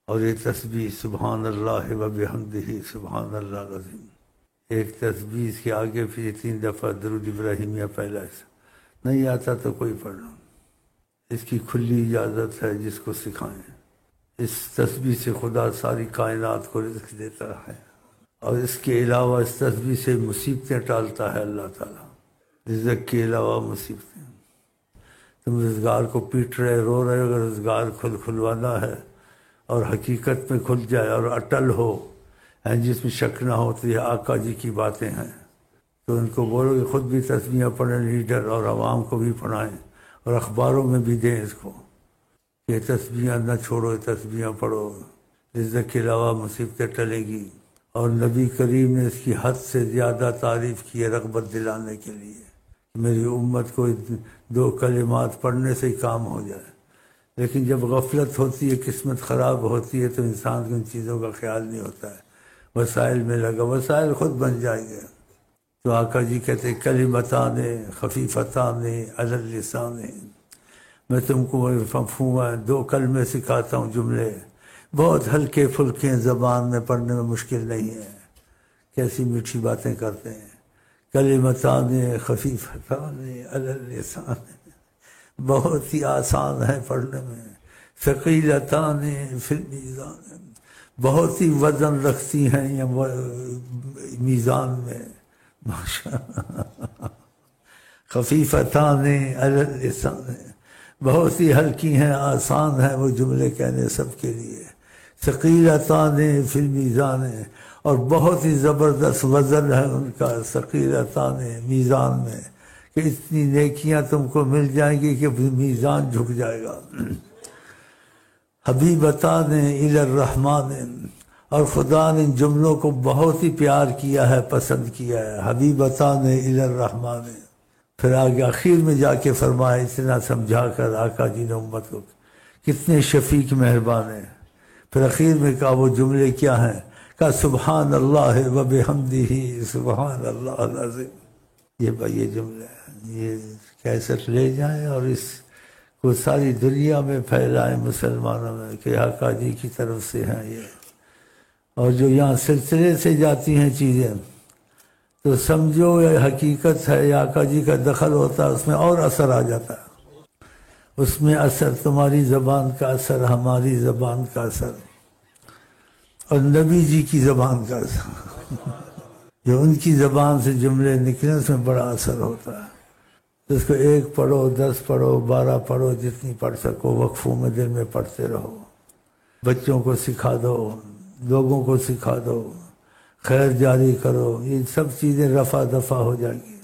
اور یہ تسبیح سبحان اللہ و بحمدہ سبحان اللہ العظیم، ایک تسبیح کے آگے پھر 3 دفعہ درود ابراہیمیہ پہلا نہیں آتا تو کوئی پڑھ لو، اس کی کھلی اجازت ہے جس کو سکھائیں۔ اس تسبیح سے خدا ساری کائنات کو رزق دیتا ہے، اور اس کے علاوہ اس تسبیح سے مصیبتیں ٹالتا ہے اللہ تعالیٰ، رزق کے علاوہ مصیبتیں۔ تم روزگار کو پیٹ رہے رو رہے، اگر روزگار کھلوانا ہے اور حقیقت میں کھل جائے اور اٹل ہو، جس میں شک نہ ہو، تو یہ آقا جی کی باتیں ہیں، تو ان کو بولو کہ خود بھی تسبیحیں پڑھیں لیڈر، اور عوام کو بھی پڑھائیں، اور اخباروں میں بھی دیں اس کو، یہ تسبیحیں نہ چھوڑو، تسبیحیں پڑھو، رزق کے علاوہ مصیبتیں ٹلے گی۔ اور نبی کریم نے اس کی حد سے زیادہ تعریف کی ہے رغبت دلانے کے لیے، میری امت کو 2 کلمات پڑھنے سے ہی کام ہو جائے۔ لیکن جب غفلت ہوتی ہے، قسمت خراب ہوتی ہے، تو انسان کو ان چیزوں کا خیال نہیں ہوتا ہے، وسائل میں لگا، وسائل خود بن جائیں گے۔ تو آقا جی کہتے ہیں کلمتان خفیفتان علی اللسان، میں تم کو مفہوم 2 کلمے سکھاتا ہوں، جملے بہت ہلکے پھلکے، زبان میں پڑھنے میں مشکل نہیں ہے، کیسی میٹھی باتیں کرتے ہیں۔ کلمتان خفیفتان علی اللسان، بہت ہی آسان ہے پڑھنے میں، ثقیلتان فی المیزان، بہت ہی وزن رکھتی ہیں یہ میزان میں، ماشاءاللہ۔ خفیفتان علی اللسان، بہت ہی ہلکی ہیں، آسان ہیں وہ جملے کہنے سب کے لیے۔ ثقیلتان فی المیزان، اور بہت ہی زبردست وزن ہے ان کا، ثقیلتان میزان میں، کہ اتنی نیکیاں تم کو مل جائیں گی کہ میزان جھک جائے گا۔ حبیبتان الی الرحمن، اور خدا نے ان جملوں کو بہت ہی پیار کیا ہے، پسند کیا ہے، حبیبتان الی الرحمن۔ پھر آگے آخر میں جا کے فرمایا، اتنا سمجھا کر آقا جی نے امت کو، کتنے شفیق مہربان ہیں۔ پھر اخیر میں کہا وہ جملے کیا ہیں، کہا سبحان اللہ و بحمدہ سبحان اللہ العظیم۔ یہ جملے ہیں، یہ کیسٹ لے جائیں اور اس کو ساری دنیا میں پھیلائیں مسلمانوں میں کہ آقا جی کی طرف سے ہیں یہ۔ اور جو یہاں سلسلے سے جاتی ہیں چیزیں تو سمجھو یہ حقیقت ہے، یہ آقا جی کا دخل ہوتا ہے، اس میں اور اثر آ جاتا ہے، اس میں اثر تمہاری زبان کا اثر، ہماری زبان کا اثر، اور نبی جی کی زبان کا اثر، جو ان کی زبان سے جملے نکلے اس میں بڑا اثر ہوتا ہے۔ تو اس کو 1 پڑھو، 10 پڑھو، 12 پڑھو، جتنی پڑھ سکو، وقفوں میں دن میں پڑھتے رہو، بچوں کو سکھا دو، لوگوں کو سکھا دو، خیر جاری کرو، یہ سب چیزیں رفع دفع ہو جائیں گی۔